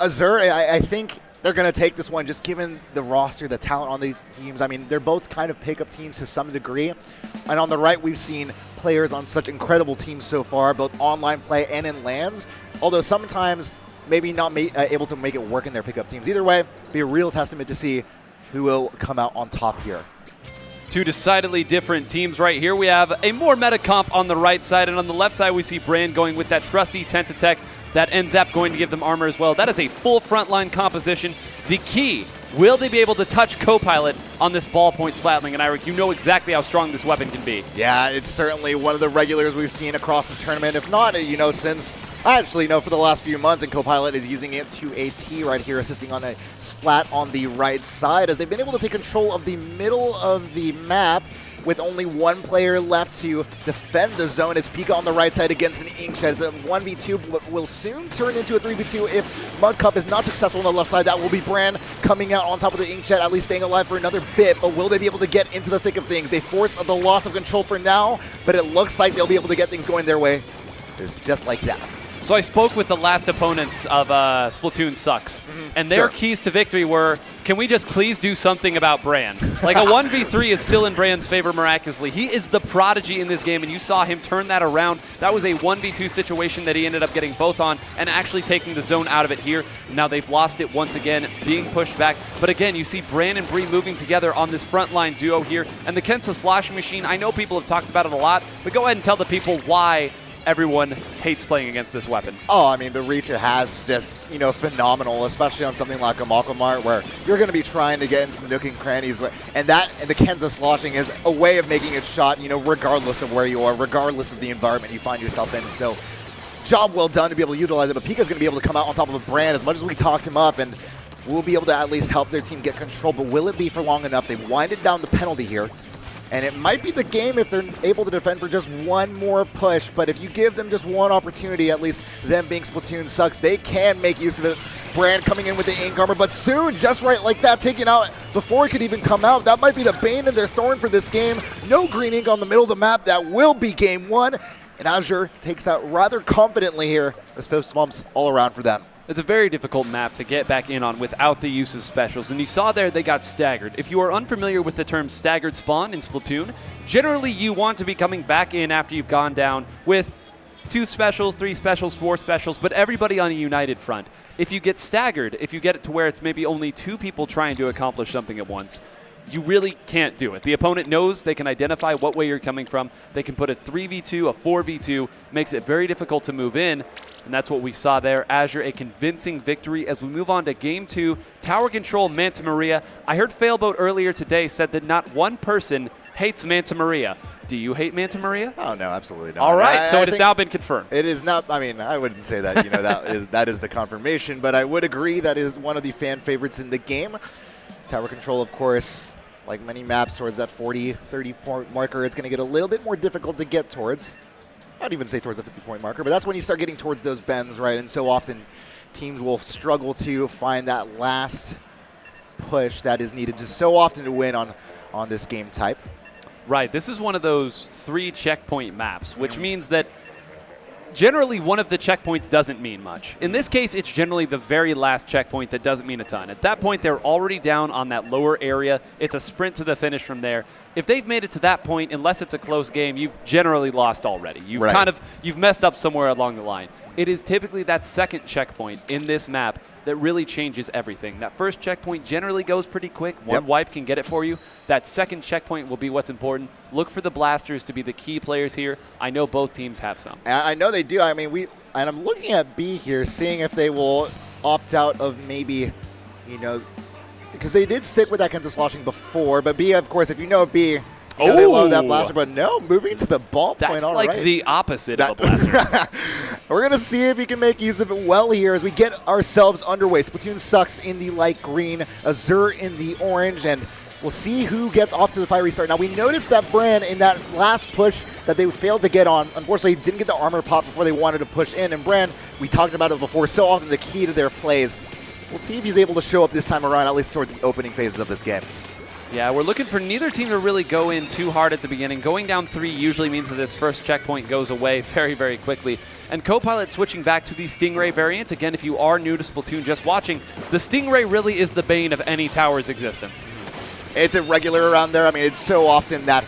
Azure, I think they're going to take this one just given the roster, the talent on these teams. I mean, they're both kind of pickup teams to some degree. And on the right, we've seen players on such incredible teams so far, both online play and in LANs, although sometimes maybe not able to make it work in their pickup teams. Either way, be a real testament to see who will come out on top here. Two decidedly different teams right here. We have a more meta comp on the right side, and on the left side we see Brand going with that trusty Tenta-Tech, that NZAP going to give them armor as well. That is a full frontline composition. The key, will they be able to touch Copilot on this ballpoint Splatling? And Ira, you know exactly how strong this weapon can be. Yeah, it's certainly one of the regulars we've seen across the tournament. If not, since I actually know for the last few months, and Copilot is using it to a T right here, assisting on a Splat on the right side, as they've been able to take control of the middle of the map with only one player left to defend the zone. It's Pika on the right side against an Inkjet. It's a 1v2, but will soon turn into a 3v2 if Mud Cup is not successful on the left side. That will be Brand coming out on top of the Inkjet, at least staying alive for another bit, but will they be able to get into the thick of things? They force the loss of control for now, but it looks like they'll be able to get things going their way. It's just like that. So I spoke with the last opponents of Splatoon Sucks, and their keys to victory were, can we just please do something about Brand? Like a 1v3 is still in Brand's favor miraculously. He is the prodigy in this game, and you saw him turn that around. That was a 1v2 situation that he ended up getting both on and actually taking the zone out of it here. Now they've lost it once again, being pushed back. But again, you see Brand and Bree moving together on this frontline duo here. And the Kensa sloshing machine, I know people have talked about it a lot, but go ahead and tell the people why everyone hates playing against this weapon. Oh, I mean, the reach it has just, phenomenal, especially on something like a Malcolmart, where you're going to be trying to get in some nook and crannies. And the Kensa sloshing is a way of making it shot, regardless of where you are, regardless of the environment you find yourself in. So, job well done to be able to utilize it. But Pika's going to be able to come out on top of a Brand as much as we talked him up, and we'll be able to at least help their team get control. But will it be for long enough? They've winded down the penalty here. And it might be the game if they're able to defend for just one more push, but if you give them just one opportunity, at least them being Splatoon Sucks, they can make use of it. Brand coming in with the ink armor, but soon, just right like that, taken out before it could even come out. That might be the bane and their thorn for this game. No green ink on the middle of the map. That will be game one. And Azure takes that rather confidently here. This 5th bumps all around for them. It's a very difficult map to get back in on without the use of specials, and you saw there they got staggered. If you are unfamiliar with the term staggered spawn in Splatoon, generally you want to be coming back in after you've gone down with 2 specials, 3 specials, 4 specials, but everybody on a united front. If you get staggered, if you get it to where it's maybe only 2 people trying to accomplish something at once, you really can't do it. The opponent knows they can identify what way you're coming from. They can put a 3v2, a 4v2, makes it very difficult to move in, and that's what we saw there. Azure, a convincing victory as we move on to Game 2. Tower Control, Manta Maria. I heard Failboat earlier today said that not one person hates Manta Maria. Do you hate Manta Maria? Oh, no, absolutely not. All right, so it has now been confirmed. It is not, I wouldn't say that, that is the confirmation, but I would agree that is one of the fan favorites in the game. Tower Control, of course, like many maps towards that 40-30 point marker, it's going to get a little bit more difficult to get towards. I'd even say towards the 50-point marker, but that's when you start getting towards those bends, right? And so often teams will struggle to find that last push that is needed just so often to win on this game type. Right, this is one of those 3 checkpoint maps, which means that generally one of the checkpoints doesn't mean much. In this case, it's generally the very last checkpoint that doesn't mean a ton. At that point, they're already down on that lower area. It's a sprint to the finish from there. If they've made it to that point, unless it's a close game, you've generally lost already. You've messed up somewhere along the line. It is typically that second checkpoint in this map that really changes everything. That first checkpoint generally goes pretty quick. One wipe can get it for you. That second checkpoint will be what's important. Look for the blasters to be the key players here. I know both teams have some. I know they do. I mean, and I'm looking at B here, seeing if they will opt out of maybe, because they did stick with that Kensa sloshing before, but B, of course, if you know B, they love that blaster, but no, moving to the ball point. That's like the opposite of a blaster. We're going to see if he can make use of it well here as we get ourselves underway. Splatoon Sucks in the light green, Azure in the orange, and we'll see who gets off to the fiery start. Now, we noticed that Brand in that last push that they failed to get on, unfortunately, didn't get the armor pop before they wanted to push in, and Brand, we talked about it before, so often the key to their plays. We'll see if he's able to show up this time around, at least towards the opening phases of this game. Yeah, we're looking for neither team to really go in too hard at the beginning. Going down 3 usually means that this first checkpoint goes away very, very quickly. And Copilot switching back to the Stingray variant. Again, if you are new to Splatoon just watching, the Stingray really is the bane of any tower's existence. It's irregular around there. I mean, it's so often that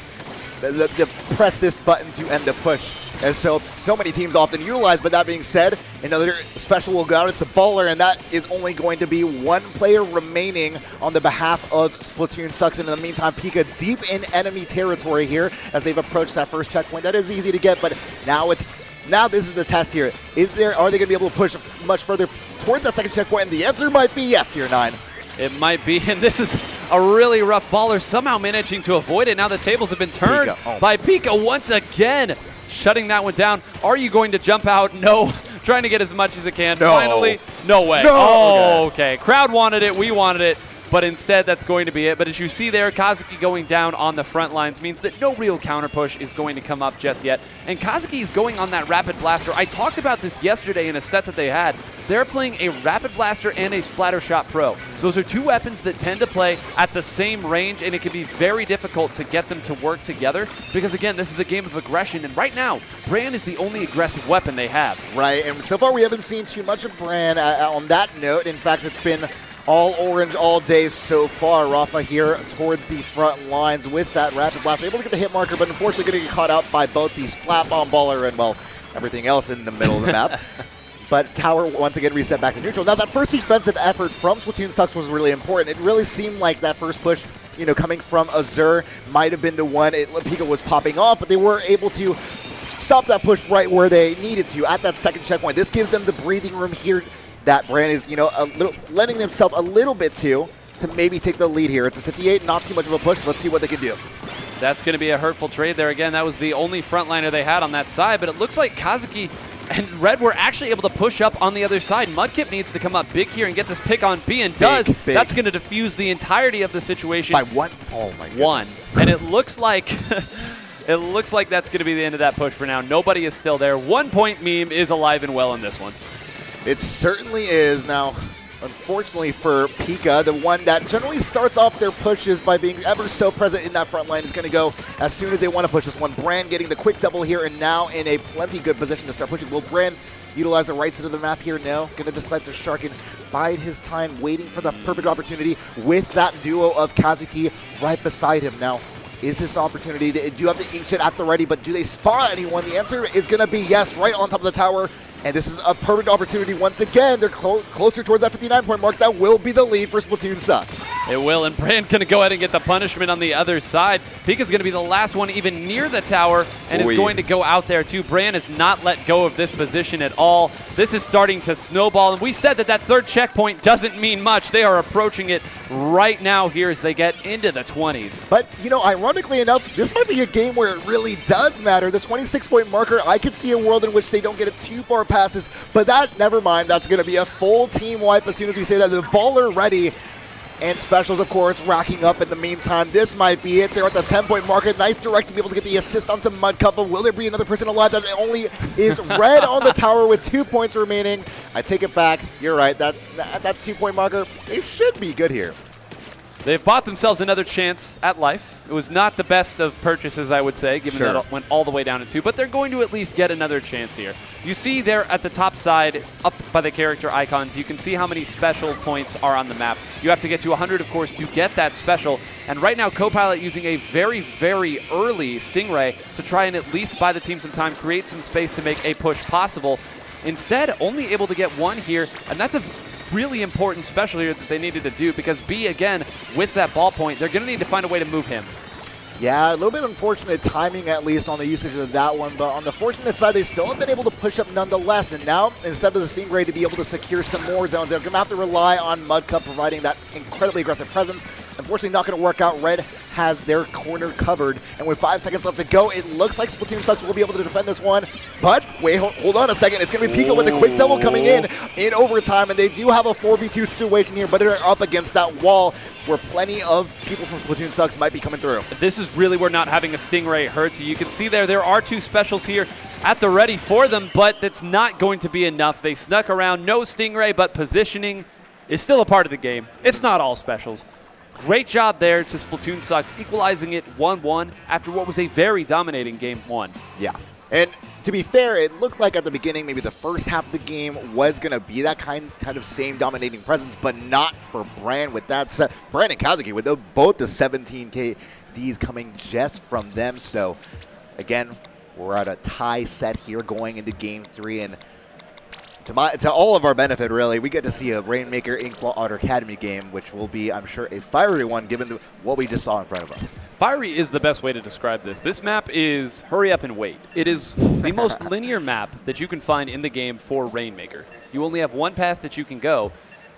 the press this button to end the push. And so many teams often utilize, but that being said, another special will go out. It's the Baller, and that is only going to be one player remaining on the behalf of Splatoon Sucks. And in the meantime, Pika deep in enemy territory here as they've approached that first checkpoint. That is easy to get, but now this is the test here. Are they going to be able to push much further towards that second checkpoint? And the answer might be yes here, 9. It might be, and this is a really rough Baller somehow managing to avoid it. Now the tables have been turned by Pika once again, shutting that one down. Are you going to jump out? No. Trying to get as much as it can. No. Finally, no way. No. Oh, okay. Crowd wanted it. We wanted it. But instead, that's going to be it. But as you see there, Kazuki going down on the front lines means that no real counter push is going to come up just yet. And Kazuki is going on that Rapid Blaster. I talked about this yesterday in a set that they had. They're playing a Rapid Blaster and a Splattershot Pro. Those are two weapons that tend to play at the same range, and it can be very difficult to get them to work together because, again, this is a game of aggression. And right now, Bran is the only aggressive weapon they have. Right, and so far we haven't seen too much of Bran on that note. In fact, it's been all orange all day so far. Rafa here towards the front lines with that Rapid Blast. Able to get the hit marker, but unfortunately going to get caught out by both the Splat Bomb Baller and, well, everything else in the middle of the map. But Tower once again reset back to neutral. Now that first defensive effort from Splatoon Sucks was really important. It really seemed like that first push, coming from Azure might have been the one. Pika was popping off, but they were able to stop that push right where they needed to at that second checkpoint. This gives them the breathing room here that Bran is, lending himself a little bit to maybe take the lead here. It's a 58, not too much of a push. Let's see what they can do. That's going to be a hurtful trade there. Again, that was the only frontliner they had on that side, but it looks like Kazuki and Red were actually able to push up on the other side. Mudkip needs to come up big here and get this pick on B, and does. Big. That's going to diffuse the entirety of the situation. By one? Oh my goodness. One. And it looks like that's going to be the end of that push for now. Nobody is still there. 1 point meme is alive and well in this one. It certainly is. Now, unfortunately for Pika, the one that generally starts off their pushes by being ever so present in that front line is going to go as soon as they want to push this one. Bran getting the quick double here and now in a plenty good position to start pushing. Will Bran utilize the right side of the map here? No. Going to decide to shark and bide his time, waiting for the perfect opportunity with that duo of Kazuki right beside him. Now, is this the opportunity? They do have the Inkjet at the ready, but do they spot anyone? The answer is going to be yes, right on top of the tower. And this is a perfect opportunity once again. They're closer towards that 59-point mark. That will be the lead for Splatoon Sucks. It will, and Bran going to go ahead and get the punishment on the other side. Pika's going to be the last one even near the tower and is going to go out there too. Bran has not let go of this position at all. This is starting to snowball, and we said that third checkpoint doesn't mean much. They are approaching it right now here as they get into the 20s. But, ironically enough, this might be a game where it really does matter. The 26-point marker, I could see a world in which they don't get it too far passes, but never mind. That's going to be a full team wipe as soon as we say that. The Baller ready, and Specials, of course, racking up in the meantime. This might be it. They're at the 10-point marker. Nice direct to be able to get the assist onto Mudcup. Will there be another person alive? That only is Red on the tower with 2 points remaining. I take it back. You're right. That 2-point marker, they should be good here. They've bought themselves another chance at life. It was not the best of purchases, I would say, given that it went all the way down to 2, but they're going to at least get another chance here. You see there at the top side, up by the character icons, you can see how many special points are on the map. You have to get to 100, of course, to get that special, and right now Copilot using a very, very early Stingray to try and at least buy the team some time, create some space to make a push possible. Instead, only able to get one here, and that's a really important special here that they needed to do, because B, again, with that ball point, they're going to need to find a way to move him. Yeah, a little bit unfortunate timing, at least, on the usage of that one. But on the fortunate side, they still have been able to push up nonetheless. And now, instead of the Stingray to be able to secure some more zones, they're going to have to rely on Mudcup providing that incredibly aggressive presence. Unfortunately, not going to work out. Red has their corner covered. And with 5 seconds left to go, it looks like Splatoon Sucks will be able to defend this one. But wait, hold on a second. It's going to be Pika with the quick double coming in overtime. And they do have a 4v2 situation here, but they're up against that wall where plenty of people from Splatoon Sucks might be coming through. This is really where not having a Stingray hurts you. You can see there are 2 specials here at the ready for them, but it's not going to be enough. They snuck around. No Stingray, but positioning is still a part of the game. It's not all specials. Great job there to Splatoon Sucks, equalizing it 1-1 after what was a very dominating Game 1. Yeah. And to be fair, it looked like at the beginning, maybe the first half of the game was going to be that kind of same dominating presence, but not for Brand with that set. Brand and Kazuki with both the 17 KDs coming just from them. So, again, we're at a tie set here going into Game 3, and to all of our benefit, really, we get to see a Rainmaker Inkblot Academy game, which will be, I'm sure, a fiery one given what we just saw in front of us. Fiery is the best way to describe this. This map is hurry up and wait. It is the most linear map that you can find in the game for Rainmaker. You only have one path that you can go,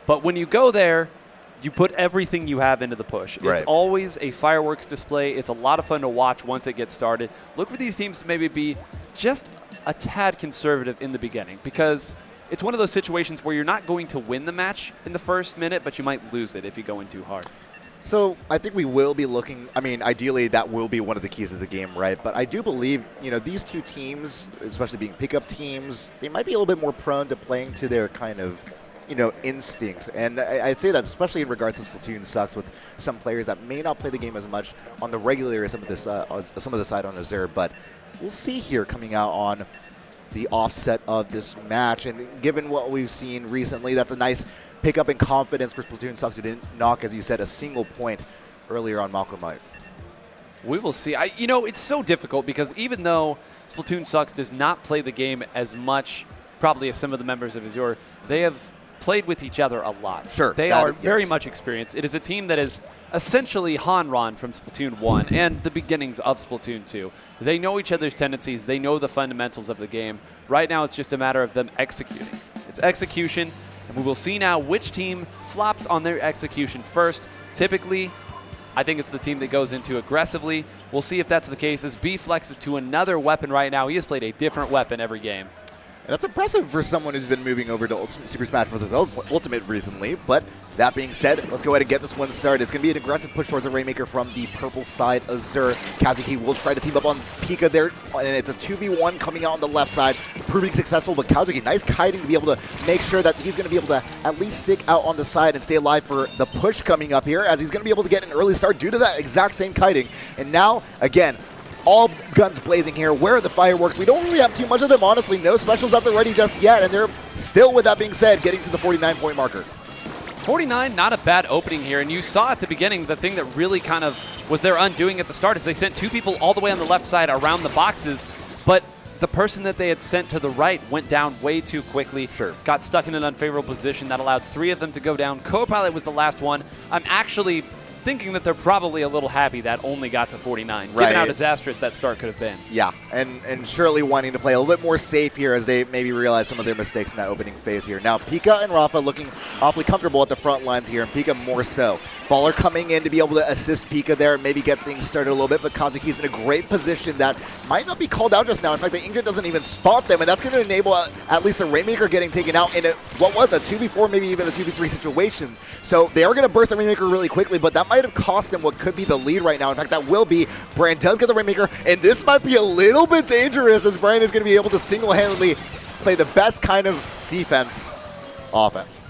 but when you go there, you put everything you have into the push. It's Right. always a fireworks display. It's a lot of fun to watch once it gets started. Look for these teams to maybe be just a tad conservative in the beginning, because it's one of those situations where you're not going to win the match in the first minute, but you might lose it if you go in too hard. So I think we will be looking, I mean, ideally that will be one of the keys of the game, right? But I do believe, these two teams, especially being pickup teams, they might be a little bit more prone to playing to their kind of, instinct. And I'd say that especially in regards to Splatoon Sucks with some players that may not play the game as much on the regular as some of the side on Azure, but we'll see here coming out on the offset of this match. And given what we've seen recently, that's a nice pickup in confidence for Splatoon Sucks, who didn't knock, as you said, a single point earlier on Malcolm Mike. We will see. It's so difficult because even though Splatoon Sucks does not play the game as much, probably as some of the members of Azure, they have played with each other a lot. Sure. They are very much experienced. It is a team that is essentially Hanron from Splatoon 1 and the beginnings of Splatoon 2. They know each other's tendencies. They know the fundamentals of the game. Right now, it's just a matter of them executing. It's execution, and we will see now which team flops on their execution first. Typically, I think it's the team that goes into aggressively. We'll see if that's the case as B flexes to another weapon right now. He has played a different weapon every game. That's impressive for someone who's been moving over to Super Smash Bros. Ultimate recently. But that being said, let's go ahead and get this one started. It's going to be an aggressive push towards the Rainmaker from the purple side. Azure. Kazuki will try to team up on Pika there. And it's a 2v1 coming out on the left side, proving successful. But Kazuki, nice kiting to be able to make sure that he's going to be able to at least stick out on the side and stay alive for the push coming up here, as he's going to be able to get an early start due to that exact same kiting. And now, again, all guns blazing here. Where are the fireworks? We don't really have too much of them, honestly. No specials out there ready just yet, and they're still, with that being said, getting to the 49-point marker. 49, not a bad opening here, and you saw at the beginning the thing that really kind of was their undoing at the start is they sent two people all the way on the left side around the boxes, but the person that they had sent to the right went down way too quickly. Sure. Got stuck in an unfavorable position that allowed three of them to go down. Co-Pilot was the last one. I'm actually thinking that they're probably a little happy that only got to 49, right, given how disastrous that start could have been. Yeah, and surely wanting to play a little bit more safe here as they maybe realize some of their mistakes in that opening phase here. Now, Pika and Rafa looking awfully comfortable at the front lines here, and Pika more so. Baller coming in to be able to assist Pika there and maybe get things started a little bit, but Kazuki's in a great position that might not be called out just now. In fact, the Inkjet doesn't even spot them, and that's going to enable at least a Rainmaker getting taken out in what was a 2v4, maybe even a 2v3 situation. So they are going to burst the Rainmaker really quickly, but that might have cost them what could be the lead right now. In fact, that will be. Brand does get the Rainmaker, and this might be a little bit dangerous as Brand is going to be able to single-handedly play the best kind of defense offense.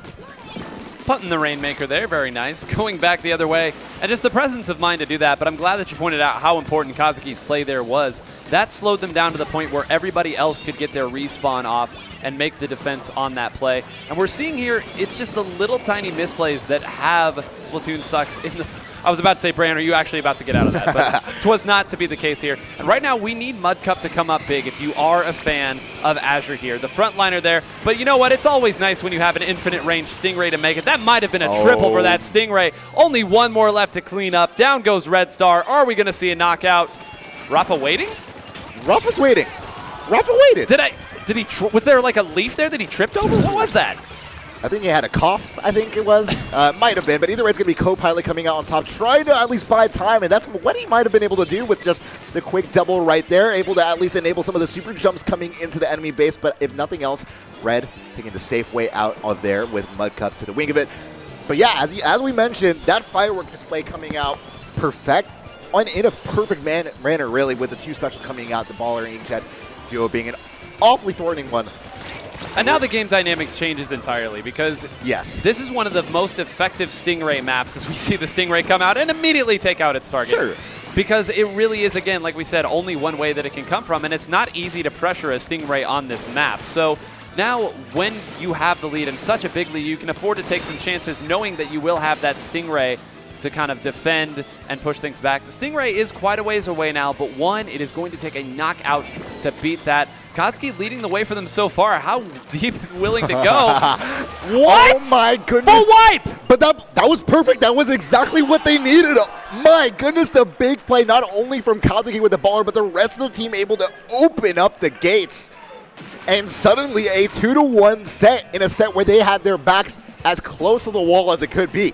Putting the Rainmaker there, very nice. Going back the other way, and just the presence of mind to do that, but I'm glad that you pointed out how important Kazuki's play there was. That slowed them down to the point where everybody else could get their respawn off and make the defense on that play. And we're seeing here, it's just the little tiny misplays that have Splatoon Sucks in the... I was about to say, Bran, are you actually about to get out of that? But it was not to be the case here. And right now, we need Mud Cup to come up big if you are a fan of Azure here. The frontliner there. But you know what? It's always nice when you have an infinite range Stingray to make it. That might have been a triple for that Stingray. Only one more left to clean up. Down goes Red Star. Are we going to see a knockout? Rafa waiting? Rafa's waiting. Rafa waited. Was there like a leaf there that he tripped over? What was that? I think he had a cough, I think it was. Might have been, but either way, it's going to be Co-Pilot coming out on top, trying to at least buy time, and that's what he might have been able to do with just the quick double right there, able to at least enable some of the super jumps coming into the enemy base, but if nothing else, Red taking the safe way out of there with Mud Cup to the wing of it. But yeah, as we mentioned, that firework display coming out perfect, in a perfect manner, really, with the two special coming out, the Baller and Inkjet duo being an awfully threatening one And now the game dynamic changes entirely because Yes. this is one of the most effective Stingray maps as we see the Stingray come out and immediately take out its target. Sure. Because it really is, again, like we said, only one way that it can come from, and it's not easy to pressure a Stingray on this map. So now when you have the lead in such a big lead, you can afford to take some chances knowing that you will have that Stingray to kind of defend and push things back. The Stingray is quite a ways away now, but one, it is going to take a knockout to beat that. Kazuki leading the way for them so far. How deep is willing to go? What? Oh my goodness. Full wipe! But that was perfect. That was exactly what they needed. My goodness, the big play, not only from Kazuki with the baller, but the rest of the team able to open up the gates. And suddenly a 2-1 set in a set where they had their backs as close to the wall as it could be.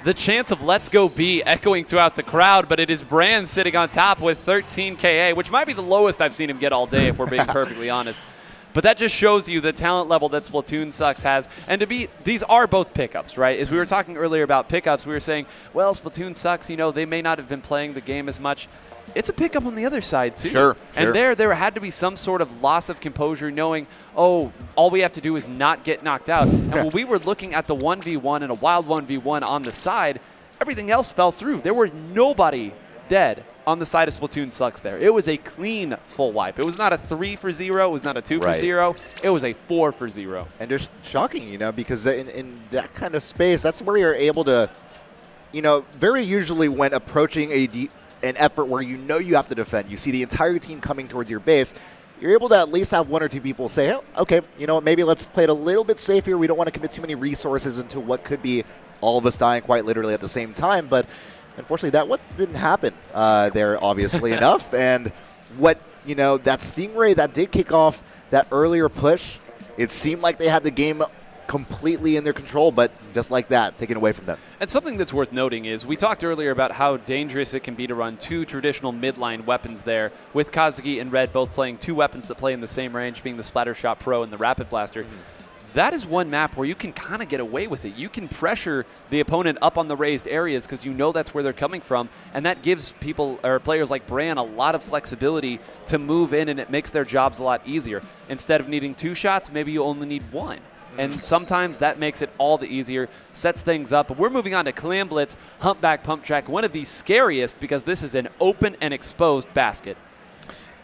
The chance of Let's Go B echoing throughout the crowd, but it is Brand sitting on top with 13 KA, which might be the lowest I've seen him get all day, if we're being perfectly honest. But that just shows you the talent level that Splatoon Sucks has. And these are both pickups, right? As we were talking earlier about pickups, we were saying, well, Splatoon Sucks, they may not have been playing the game as much. It's a pickup on the other side, too. Sure. And there had to be some sort of loss of composure knowing, oh, all we have to do is not get knocked out. And when we were looking at the 1v1 and a wild 1v1 on the side, everything else fell through. There was nobody dead on the side of Splatoon Sucks there. It was a clean full wipe. It was not a 3 for 0. It was not a 2 for 0. It was a 4 for 0. And just shocking, because in that kind of space, that's where you're able to, very usually when approaching an effort where you have to defend, you see the entire team coming towards your base, you're able to at least have one or two people say, oh, okay, maybe let's play it a little bit safe here. We don't want to commit too many resources into what could be all of us dying quite literally at the same time. But unfortunately, that didn't happen there, obviously enough. And that Stingray that did kick off that earlier push, it seemed like they had the game completely in their control, but just like that, taken away from them. And something that's worth noting is we talked earlier about how dangerous it can be to run two traditional midline weapons there, with Kazuki and Red both playing two weapons that play in the same range, being the Splattershot Pro and the Rapid Blaster. That is one map where you can kind of get away with it. You can pressure the opponent up on the raised areas because that's where they're coming from, and that gives players like Bran a lot of flexibility to move in, and it makes their jobs a lot easier. Instead of needing 2 shots, maybe you only need 1. And sometimes that makes it all the easier, sets things up. But we're moving on to Clam Blitz, Humpback Pump Track, one of the scariest because this is an open and exposed basket.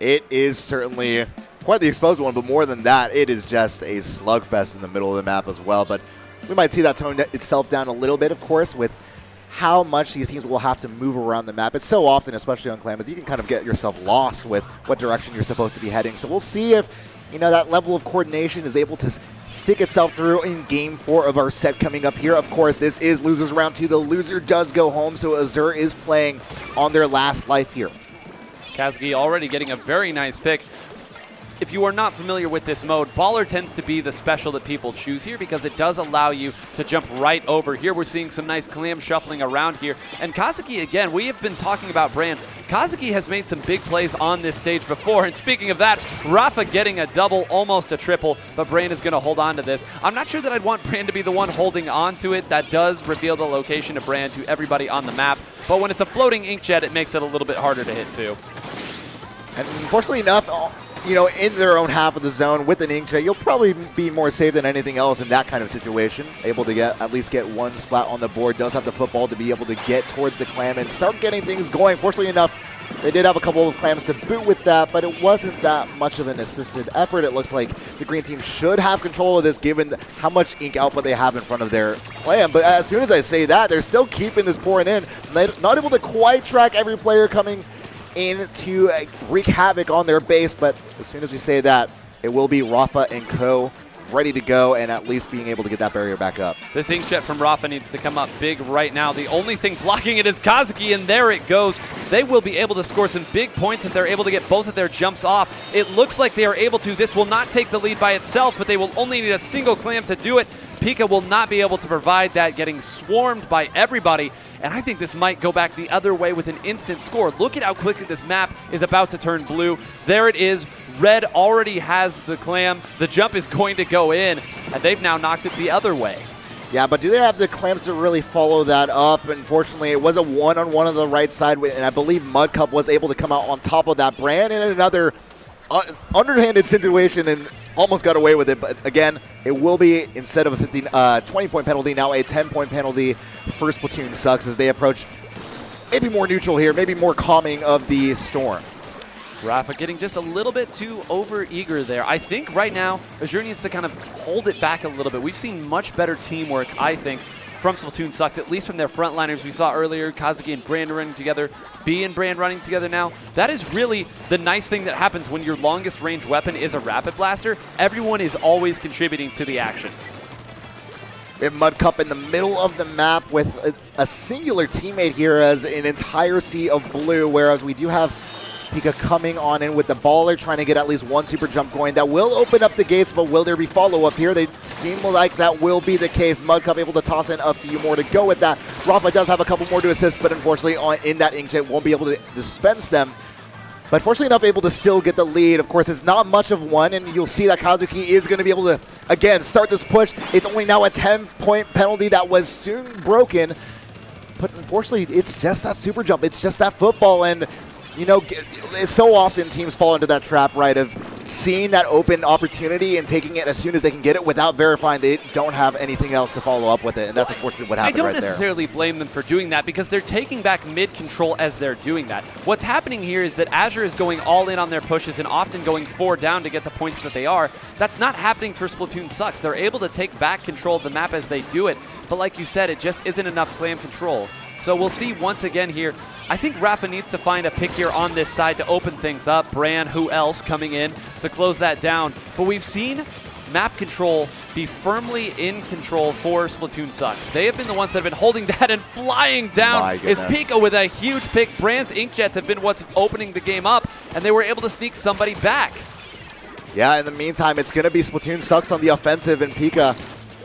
It is certainly quite the exposed one, but more than that, it is just a slugfest in the middle of the map as well. But we might see that tone itself down a little bit, of course, with how much these teams will have to move around the map. It's so often, especially on Clam Blitz, you can kind of get yourself lost with what direction you're supposed to be heading. So we'll see if that level of coordination is able to stick itself through in Game 4 of our set coming up here. Of course, this is Losers Round 2. The loser does go home, so Azure is playing on their last life here. Kazuki already getting a very nice pick. If you are not familiar with this mode, Baller tends to be the special that people choose here because it does allow you to jump right over. Here we're seeing some nice Clam shuffling around here. And Kazuki, again, we have been talking about Brand. Kazuki has made some big plays on this stage before. And speaking of that, Rafa getting a double, almost a triple, but Brand is going to hold on to this. I'm not sure that I'd want Brand to be the one holding on to it. That does reveal the location of Brand to everybody on the map. But when it's a floating inkjet, it makes it a little bit harder to hit too. And unfortunately enough, in their own half of the zone with an inkjet, you'll probably be more safe than anything else in that kind of situation. Able to at least get one splat on the board. Does have the football to be able to get towards the Clam and start getting things going. Fortunately enough, they did have a couple of Clams to boot with that, but it wasn't that much of an assisted effort. It looks like the green team should have control of this given how much ink output they have in front of their Clam. But as soon as I say that, they're still keeping this pouring in. Not able to quite track every player coming in to wreak havoc on their base, but as soon as we say that, it will be Rafa and co ready to go and at least being able to get that barrier back up. This inkjet from Rafa needs to come up big right now. The only thing blocking it is Kazuki, and there it goes. They will be able to score some big points if they're able to get both of their jumps off. It looks like they are able to. This will not take the lead by itself, but they will only need a single Clam to do it. Pika will not be able to provide that, getting swarmed by everybody. And I think this might go back the other way with an instant score. Look at how quickly this map is about to turn blue. There it is. Red already has the Clam. The jump is going to go in, and they've now knocked it the other way. Yeah, but do they have the Clams to really follow that up? Unfortunately, it was a one-on-one on the right side, and I believe Mudcup was able to come out on top of that. Brand in another underhanded situation, and almost got away with it, but again, it will be, instead of a 20-point penalty, now a 10-point penalty for Splatoon Sucks as they approach maybe more neutral here, maybe more calming of the storm. Rafa getting just a little bit too over-eager there. I think right now, Azure needs to kind of hold it back a little bit. We've seen much better teamwork, I think, from Splatoon Sucks, at least from their frontliners. We saw earlier Kazuki and Brand running together, B and Brand running together now. That is really the nice thing that happens when your longest range weapon is a Rapid Blaster. Everyone is always contributing to the action. We have Mudcup in the middle of the map with a singular teammate here as an entire sea of blue, whereas we do have Pika coming on in with the baller, trying to get at least one super jump going. That will open up the gates, but will there be follow-up here? They seem like that will be the case. Mudcup able to toss in a few more to go with that. Rafa does have a couple more to assist, but unfortunately in that inkjet won't be able to dispense them. But fortunately enough, able to still get the lead. Of course, it's not much of one, and you'll see that Kazuki is going to be able to, again, start this push. It's only now a 10-point penalty that was soon broken. But unfortunately, it's just that super jump. It's just that football, and you know, so often teams fall into that trap, right, of seeing that open opportunity and taking it as soon as they can get it without verifying they don't have anything else to follow up with it, and that's unfortunately what happened right there. I don't necessarily blame them for doing that because they're taking back mid-control as they're doing that. What's happening here is that Azure is going all in on their pushes and often going 4 down to get the points that they are. That's not happening for Splatoon Sucks. They're able to take back control of the map as they do it, but like you said, it just isn't enough clam control. So we'll see once again here. I think Rafa needs to find a pick here on this side to open things up. Bran, who else, coming in to close that down. But we've seen map control be firmly in control for Splatoon Sucks. They have been the ones that have been holding that, and flying down is Pika with a huge pick. Brand's inkjets have been what's opening the game up, and they were able to sneak somebody back. Yeah, in the meantime, it's going to be Splatoon Sucks on the offensive, and Pika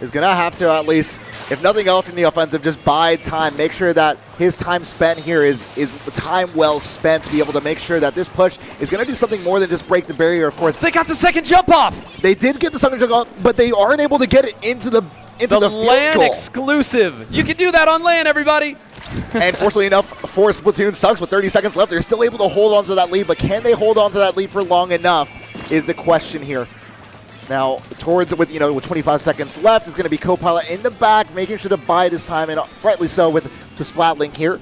is going to have to, at least, if nothing else in the offensive, just bide time. Make sure that his time spent here is time well spent to be able to make sure that this push is going to do something more than just break the barrier, of course. They got the second jump off! They did get the second jump off, but they aren't able to get it into the LAN exclusive. You can do that on LAN, everybody! And fortunately enough for Splatoon Sucks, with 30 seconds left, they're still able to hold on to that lead, but can they hold on to that lead for long enough is the question here. Now, towards with 25 seconds left, is going to be Copilot in the back, making sure to bide his time, and rightly so with the Splat Link here.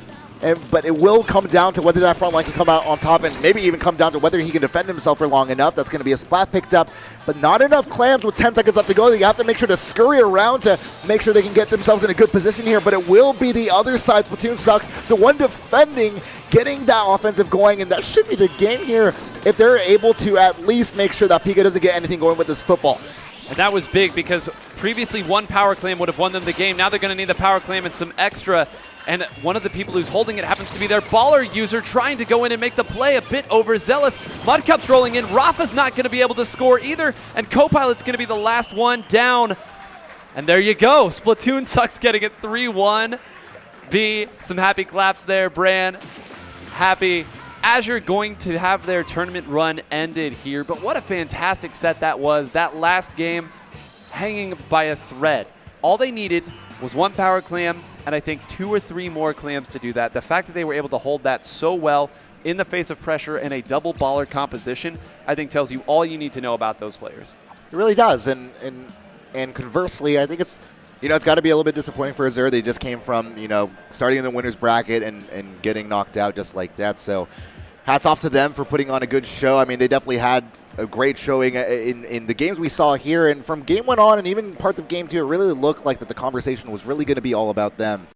But it will come down to whether that front line can come out on top, and maybe even come down to whether he can defend himself for long enough. That's going to be a Splat picked up, but not enough clams with 10 seconds left to go. You have to make sure to scurry around to make sure they can get themselves in a good position here, but it will be the other side. Splatoon Sucks, the one defending, getting that offensive going, and that should be the game here if they're able to at least make sure that Pika doesn't get anything going with this football. And that was big because previously one power clam would have won them the game. Now they're going to need the power clam and some extra. And one of the people who's holding it happens to be their baller user, trying to go in and make the play, a bit overzealous. Mudcup's rolling in. Rafa's not going to be able to score either. And Copilot's going to be the last one down. And there you go. Splatoon Sucks getting it 3-1. V, some happy claps there. Bran, happy. Azure going to have their tournament run ended here, but what a fantastic set that was. That last game hanging by a thread. All they needed was one power clam, and I think 2 or 3 more clams to do that. The fact that they were able to hold that so well in the face of pressure and a double baller composition, I think tells you all you need to know about those players. It really does, and conversely, I think it's got to be a little bit disappointing for Azure. They just came from, starting in the winner's bracket and getting knocked out just like that. So hats off to them for putting on a good show. I mean, they definitely had a great showing in the games we saw here. And from game 1 on and even parts of game 2, it really looked like that the conversation was really going to be all about them.